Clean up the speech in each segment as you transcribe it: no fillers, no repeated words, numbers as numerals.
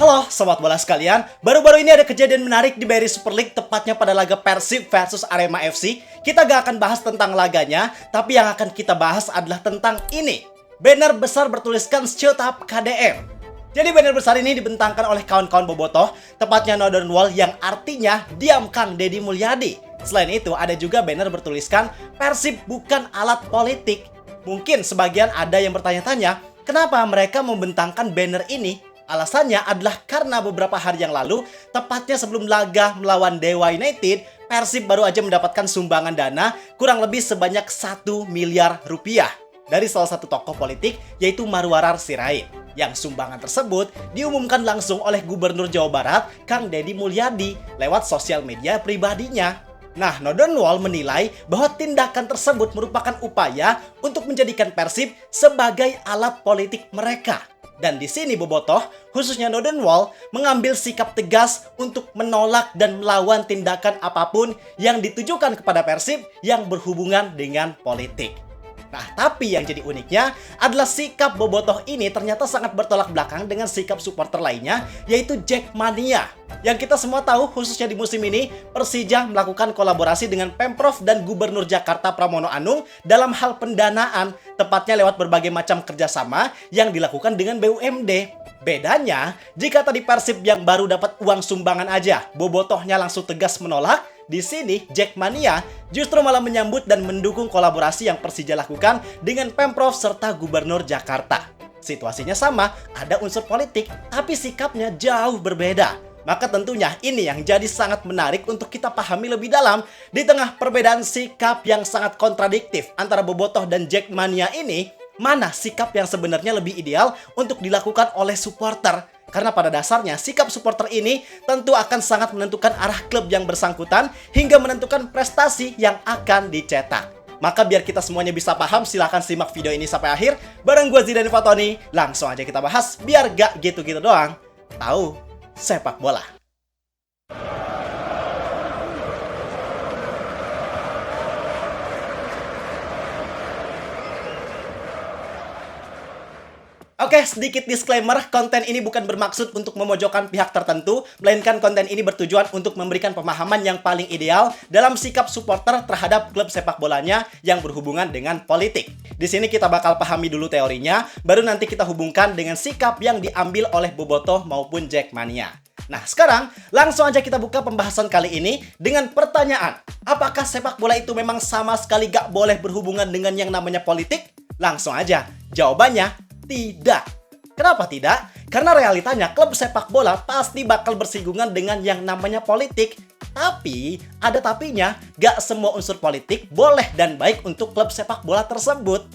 Halo sobat bola sekalian, baru-baru ini ada kejadian menarik di BRI Super League, tepatnya pada laga Persib versus Arema FC. Kita gak akan bahas tentang laganya, tapi yang akan kita bahas adalah tentang ini. Banner besar bertuliskan Shut Up KDM. Jadi banner besar ini dibentangkan oleh kawan-kawan bobotoh, tepatnya Northern Wall, yang artinya diam Kang Deddy Mulyadi. Selain itu ada juga banner bertuliskan Persib bukan alat politik. Mungkin sebagian ada yang bertanya-tanya, kenapa mereka membentangkan banner ini? Alasannya adalah karena beberapa hari yang lalu, tepatnya sebelum laga melawan Dewa United, Persib baru aja mendapatkan sumbangan dana kurang lebih sebanyak 1 miliar rupiah dari salah satu tokoh politik, yaitu Marwarar Sirait. Yang sumbangan tersebut diumumkan langsung oleh Gubernur Jawa Barat, Kang Deddy Mulyadi, lewat sosial media pribadinya. Nah, Northern Wall menilai bahwa tindakan tersebut merupakan upaya untuk menjadikan Persib sebagai alat politik mereka. Dan di sini bobotoh, khususnya Northern Wall, mengambil sikap tegas untuk menolak dan melawan tindakan apapun yang ditujukan kepada Persib yang berhubungan dengan politik. Nah, tapi yang jadi uniknya adalah sikap bobotoh ini ternyata sangat bertolak belakang dengan sikap supporter lainnya, yaitu Jackmania. Yang kita semua tahu, khususnya di musim ini, Persija melakukan kolaborasi dengan Pemprov dan Gubernur Jakarta Pramono Anung dalam hal pendanaan, tepatnya lewat berbagai macam kerjasama yang dilakukan dengan BUMD. Bedanya, jika tadi Persib yang baru dapat uang sumbangan aja, bobotohnya langsung tegas menolak, di sini Jackmania justru malah menyambut dan mendukung kolaborasi yang Persija lakukan dengan Pemprov serta Gubernur Jakarta. Situasinya sama, ada unsur politik, tapi sikapnya jauh berbeda. Maka tentunya ini yang jadi sangat menarik untuk kita pahami lebih dalam. Di tengah perbedaan sikap yang sangat kontradiktif antara bobotoh dan Jackmania ini, mana sikap yang sebenarnya lebih ideal untuk dilakukan oleh supporter? Karena pada dasarnya sikap supporter ini tentu akan sangat menentukan arah klub yang bersangkutan hingga menentukan prestasi yang akan dicetak. Maka biar kita semuanya bisa paham, silahkan simak video ini sampai akhir. Bareng gue Zidane Fatoni, langsung aja kita bahas biar gak gitu-gitu doang. Tahu sepak bola. Oke, sedikit disclaimer, konten ini bukan bermaksud untuk memojokkan pihak tertentu, melainkan konten ini bertujuan untuk memberikan pemahaman yang paling ideal dalam sikap supporter terhadap klub sepak bolanya yang berhubungan dengan politik. Di sini kita bakal pahami dulu teorinya, baru nanti kita hubungkan dengan sikap yang diambil oleh bobotoh maupun Jackmania. Nah, sekarang langsung aja kita buka pembahasan kali ini dengan pertanyaan, apakah sepak bola itu memang sama sekali gak boleh berhubungan dengan yang namanya politik? Langsung aja, jawabannya tidak. Kenapa tidak? Karena realitanya klub sepak bola pasti bakal bersinggungan dengan yang namanya politik. Tapi, ada tapinya, gak semua unsur politik boleh dan baik untuk klub sepak bola tersebut.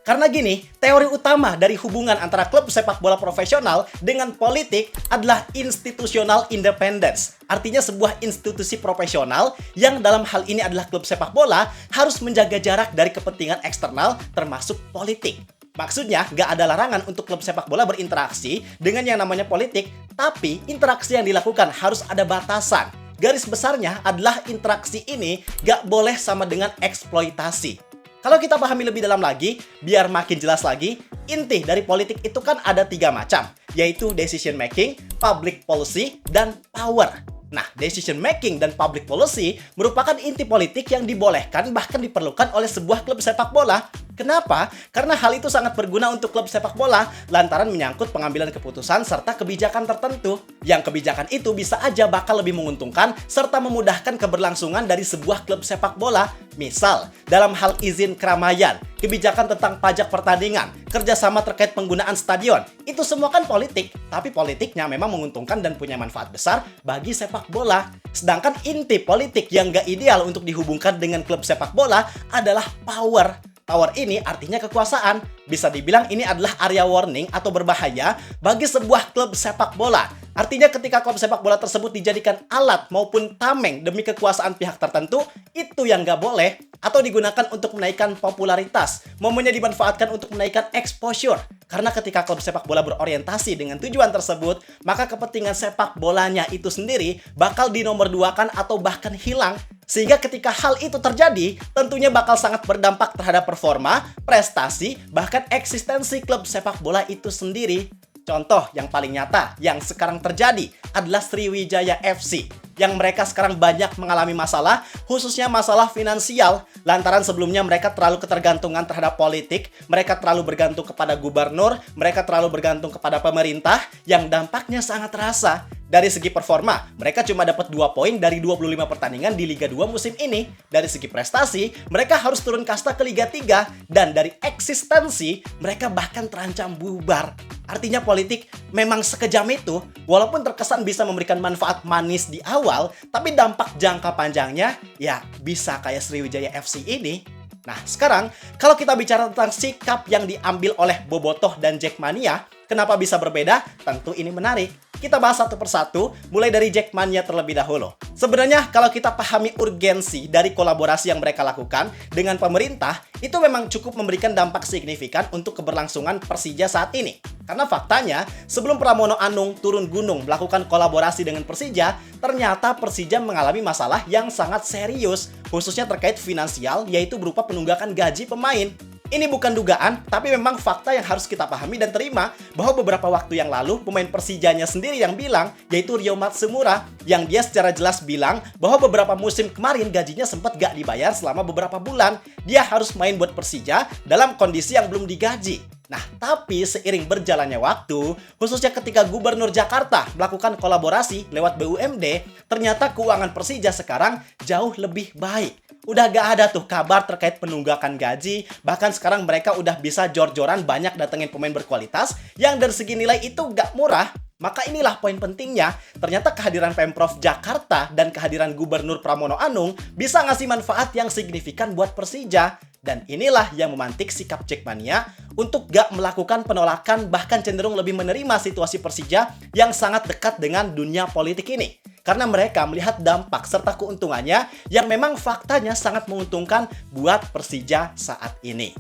Karena gini, teori utama dari hubungan antara klub sepak bola profesional dengan politik adalah institutional independence. Artinya sebuah institusi profesional yang dalam hal ini adalah klub sepak bola harus menjaga jarak dari kepentingan eksternal termasuk politik. Maksudnya, gak ada larangan untuk klub sepak bola berinteraksi dengan yang namanya politik, tapi interaksi yang dilakukan harus ada batasan. Garis besarnya adalah interaksi ini gak boleh sama dengan eksploitasi. Kalau kita pahami lebih dalam lagi, biar makin jelas lagi, inti dari politik itu kan ada 3 macam, yaitu decision making, public policy, dan power. Nah, decision making dan public policy merupakan inti politik yang dibolehkan bahkan diperlukan oleh sebuah klub sepak bola. Kenapa? Karena hal itu sangat berguna untuk klub sepak bola lantaran menyangkut pengambilan keputusan serta kebijakan tertentu. Yang kebijakan itu bisa aja bakal lebih menguntungkan serta memudahkan keberlangsungan dari sebuah klub sepak bola. Misal, dalam hal izin keramaian, kebijakan tentang pajak pertandingan, kerjasama terkait penggunaan stadion, itu semua kan politik. Tapi politiknya memang menguntungkan dan punya manfaat besar bagi sepak bola. Sedangkan inti politik yang gak ideal untuk dihubungkan dengan klub sepak bola adalah power. Power ini artinya kekuasaan. Bisa dibilang ini adalah area warning atau berbahaya bagi sebuah klub sepak bola. Artinya ketika klub sepak bola tersebut dijadikan alat maupun tameng demi kekuasaan pihak tertentu, itu yang gak boleh. Atau digunakan untuk menaikkan popularitas, momennya dimanfaatkan untuk menaikkan exposure. Karena ketika klub sepak bola berorientasi dengan tujuan tersebut, maka kepentingan sepak bolanya itu sendiri bakal dinomorduakan atau bahkan hilang. Sehingga ketika hal itu terjadi, tentunya bakal sangat berdampak terhadap performa, prestasi, bahkan eksistensi klub sepak bola itu sendiri. Contoh yang paling nyata yang sekarang terjadi adalah Sriwijaya FC yang mereka sekarang banyak mengalami masalah, khususnya masalah finansial lantaran sebelumnya mereka terlalu ketergantungan terhadap politik, mereka terlalu bergantung kepada gubernur, mereka terlalu bergantung kepada pemerintah yang dampaknya sangat terasa. Dari segi performa, mereka cuma dapat 2 poin dari 25 pertandingan di Liga 2 musim ini. Dari segi prestasi, mereka harus turun kasta ke Liga 3. Dan dari eksistensi, mereka bahkan terancam bubar. Artinya politik memang sekejam itu, walaupun terkesan bisa memberikan manfaat manis di awal, tapi dampak jangka panjangnya, ya bisa kayak Sriwijaya FC ini. Nah, sekarang kalau kita bicara tentang sikap yang diambil oleh Bobotoh dan Jackmania, kenapa bisa berbeda? Tentu ini menarik. Kita bahas satu persatu, mulai dari Jackmania terlebih dahulu. Sebenarnya kalau kita pahami urgensi dari kolaborasi yang mereka lakukan dengan pemerintah, itu memang cukup memberikan dampak signifikan untuk keberlangsungan Persija saat ini. Karena faktanya, sebelum Pramono Anung turun gunung melakukan kolaborasi dengan Persija, ternyata Persija mengalami masalah yang sangat serius, khususnya terkait finansial, yaitu berupa penunggakan gaji pemain. Ini bukan dugaan, tapi memang fakta yang harus kita pahami dan terima bahwa beberapa waktu yang lalu pemain Persijanya sendiri yang bilang, yaitu Ryo Matsumura, yang dia secara jelas bilang bahwa beberapa musim kemarin gajinya sempat gak dibayar selama beberapa bulan. Dia harus main buat Persija dalam kondisi yang belum digaji. Nah, tapi seiring berjalannya waktu, khususnya ketika Gubernur Jakarta melakukan kolaborasi lewat BUMD, ternyata keuangan Persija sekarang jauh lebih baik. Udah gak ada tuh kabar terkait penunggakan gaji, bahkan sekarang mereka udah bisa jor-joran banyak datengin pemain berkualitas yang dari segi nilai itu gak murah. Maka inilah poin pentingnya, ternyata kehadiran Pemprov Jakarta dan kehadiran Gubernur Pramono Anung bisa ngasih manfaat yang signifikan buat Persija. Dan inilah yang memantik sikap Jackmania untuk gak melakukan penolakan, bahkan cenderung lebih menerima situasi Persija yang sangat dekat dengan dunia politik ini. Karena mereka melihat dampak serta keuntungannya yang memang faktanya sangat menguntungkan buat Persija saat ini.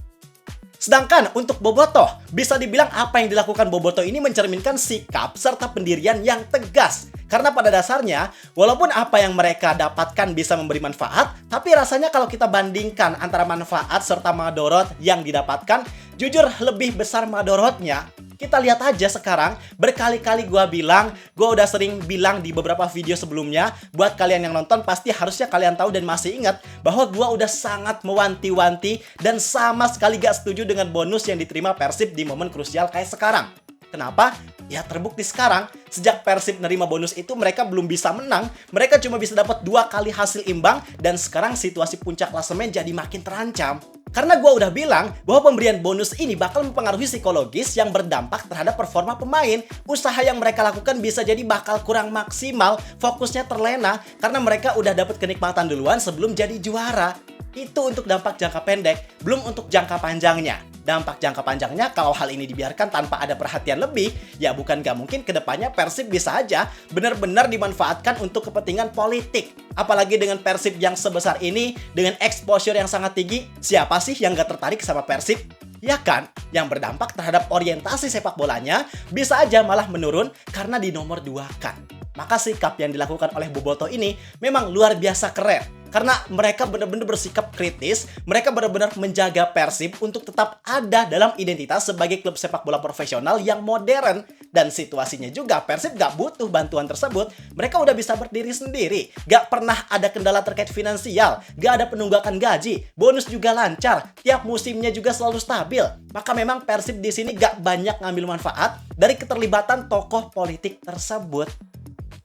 Sedangkan untuk Bobotoh, bisa dibilang apa yang dilakukan Bobotoh ini mencerminkan sikap serta pendirian yang tegas. Karena pada dasarnya, walaupun apa yang mereka dapatkan bisa memberi manfaat, tapi rasanya kalau kita bandingkan antara manfaat serta madorot yang didapatkan, jujur lebih besar madorotnya. Kita lihat aja sekarang, berkali-kali gue udah sering bilang di beberapa video sebelumnya, buat kalian yang nonton pasti harusnya kalian tahu dan masih ingat bahwa gue udah sangat mewanti-wanti dan sama sekali gak setuju dengan bonus yang diterima Persib di momen krusial kayak sekarang. Kenapa? Ya terbukti sekarang, sejak Persib nerima bonus itu mereka belum bisa menang, mereka cuma bisa dapat 2 kali hasil imbang dan sekarang situasi puncak klasemen jadi makin terancam. Karena gue udah bilang bahwa pemberian bonus ini bakal mempengaruhi psikologis yang berdampak terhadap performa pemain. Usaha yang mereka lakukan bisa jadi bakal kurang maksimal, fokusnya terlena karena mereka udah dapat kenikmatan duluan sebelum jadi juara. Itu untuk dampak jangka pendek, belum untuk jangka panjangnya. Dampak jangka panjangnya kalau hal ini dibiarkan tanpa ada perhatian lebih, ya bukan gak mungkin kedepannya Persib bisa aja benar-benar dimanfaatkan untuk kepentingan politik. Apalagi dengan Persib yang sebesar ini, dengan exposure yang sangat tinggi, siapa sih yang gak tertarik sama Persib? Ya kan? Yang berdampak terhadap orientasi sepak bolanya bisa aja malah menurun karena di nomor 2 kan. Maka sikap yang dilakukan oleh Bobotoh ini memang luar biasa keren. Karena mereka benar-benar bersikap kritis, mereka benar-benar menjaga Persib untuk tetap ada dalam identitas sebagai klub sepak bola profesional yang modern. Dan situasinya juga Persib gak butuh bantuan tersebut, mereka udah bisa berdiri sendiri. Gak pernah ada kendala terkait finansial, gak ada penunggakan gaji, bonus juga lancar, tiap musimnya juga selalu stabil. Maka memang Persib di sini gak banyak ngambil manfaat dari keterlibatan tokoh politik tersebut.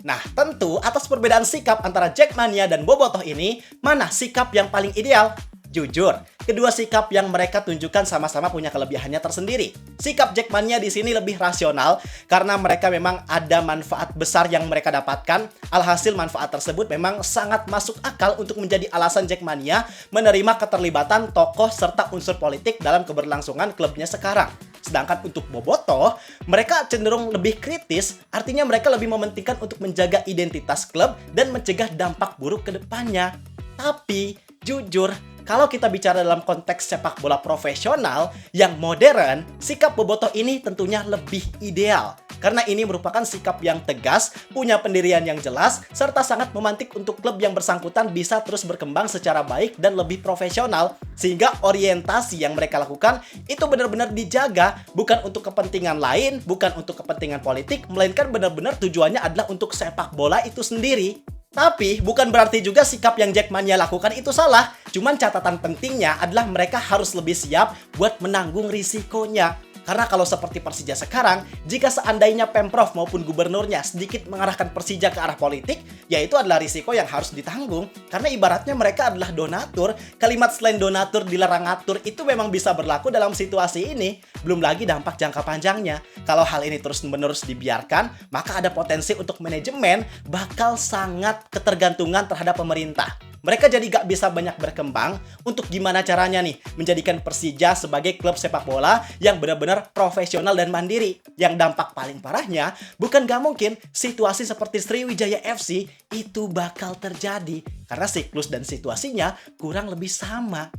Nah, tentu atas perbedaan sikap antara Jackmania dan Bobotoh ini, mana sikap yang paling ideal? Jujur, kedua sikap yang mereka tunjukkan sama-sama punya kelebihannya tersendiri. Sikap Jackmania di sini lebih rasional karena mereka memang ada manfaat besar yang mereka dapatkan. Alhasil manfaat tersebut memang sangat masuk akal untuk menjadi alasan Jackmania menerima keterlibatan tokoh serta unsur politik dalam keberlangsungan klubnya sekarang. Sedangkan untuk Bobotoh, mereka cenderung lebih kritis, artinya mereka lebih mementingkan untuk menjaga identitas klub dan mencegah dampak buruk ke depannya. Tapi, jujur, kalau kita bicara dalam konteks sepak bola profesional yang modern, sikap Bobotoh ini tentunya lebih ideal. karena ini merupakan sikap yang tegas, punya pendirian yang jelas, serta sangat memantik untuk klub yang bersangkutan bisa terus berkembang secara baik dan lebih profesional, sehingga orientasi yang mereka lakukan itu benar-benar dijaga, bukan untuk kepentingan lain, bukan untuk kepentingan politik, melainkan benar-benar tujuannya adalah untuk sepak bola itu sendiri. Tapi bukan berarti juga sikap yang Jackmania lakukan itu salah. Cuman catatan pentingnya adalah mereka harus lebih siap buat menanggung risikonya. Karena kalau seperti Persija sekarang, jika seandainya Pemprov maupun gubernurnya sedikit mengarahkan Persija ke arah politik, ya itu adalah risiko yang harus ditanggung. Karena ibaratnya mereka adalah donatur. Kalimat selain donatur dilarang ngatur itu memang bisa berlaku dalam situasi ini. Belum lagi dampak jangka panjangnya. Kalau hal ini terus-menerus dibiarkan, maka ada potensi untuk manajemen bakal sangat ketergantungan terhadap pemerintah. Mereka jadi gak bisa banyak berkembang untuk gimana caranya nih menjadikan Persija sebagai klub sepak bola yang benar-benar profesional dan mandiri. Yang dampak paling parahnya, bukan gak mungkin situasi seperti Sriwijaya FC itu bakal terjadi. Karena siklus dan situasinya kurang lebih sama.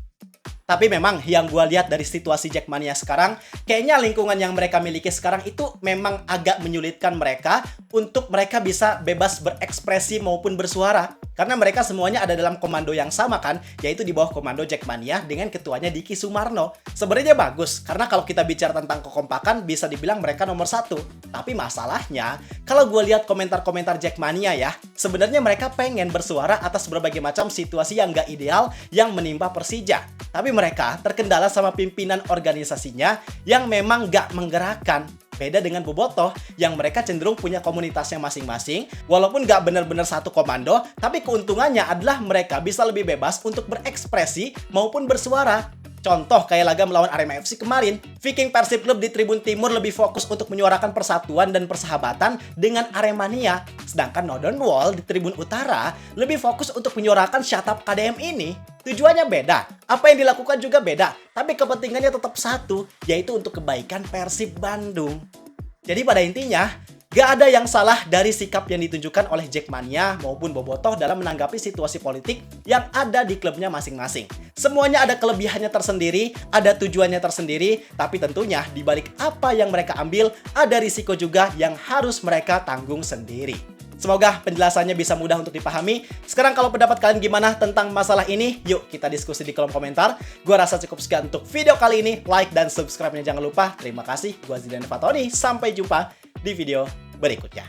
Tapi memang yang gue lihat dari situasi Jackmania sekarang, kayaknya lingkungan yang mereka miliki sekarang itu memang agak menyulitkan mereka untuk mereka bisa bebas berekspresi maupun bersuara. Karena mereka semuanya ada dalam komando yang sama kan, yaitu di bawah komando Jackmania dengan ketuanya Diki Sumarno. Sebenarnya bagus, karena kalau kita bicara tentang kekompakan, bisa dibilang mereka nomor satu. Tapi masalahnya, kalau gue lihat komentar-komentar Jackmania ya, sebenarnya mereka pengen bersuara atas berbagai macam situasi yang gak ideal yang menimpa Persija. Tapi mereka terkendala sama pimpinan organisasinya yang memang gak menggerakkan. Beda dengan Bobotoh yang mereka cenderung punya komunitasnya masing-masing, walaupun gak benar-benar satu komando, tapi keuntungannya adalah mereka bisa lebih bebas untuk berekspresi maupun bersuara. Contoh kayak laga melawan Arema FC kemarin, Viking Persib Club di Tribun Timur lebih fokus untuk menyuarakan persatuan dan persahabatan dengan Aremania, sedangkan Northern Wall di Tribun Utara lebih fokus untuk menyuarakan Shut Up KDM ini. Tujuannya beda, apa yang dilakukan juga beda, tapi kepentingannya tetap satu, yaitu untuk kebaikan Persib Bandung. Jadi pada intinya, gak ada yang salah dari sikap yang ditunjukkan oleh Jackmania maupun Bobotoh dalam menanggapi situasi politik yang ada di klubnya masing-masing. Semuanya ada kelebihannya tersendiri, ada tujuannya tersendiri, tapi tentunya di balik apa yang mereka ambil, ada risiko juga yang harus mereka tanggung sendiri. Semoga penjelasannya bisa mudah untuk dipahami. Sekarang kalau pendapat kalian gimana tentang masalah ini? Yuk kita diskusi di kolom komentar. Gua rasa cukup sekian untuk video kali ini. Like dan subscribe-nya jangan lupa. Terima kasih. Gua Zidan Fatoni. Sampai jumpa di video berikutnya.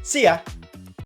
See ya!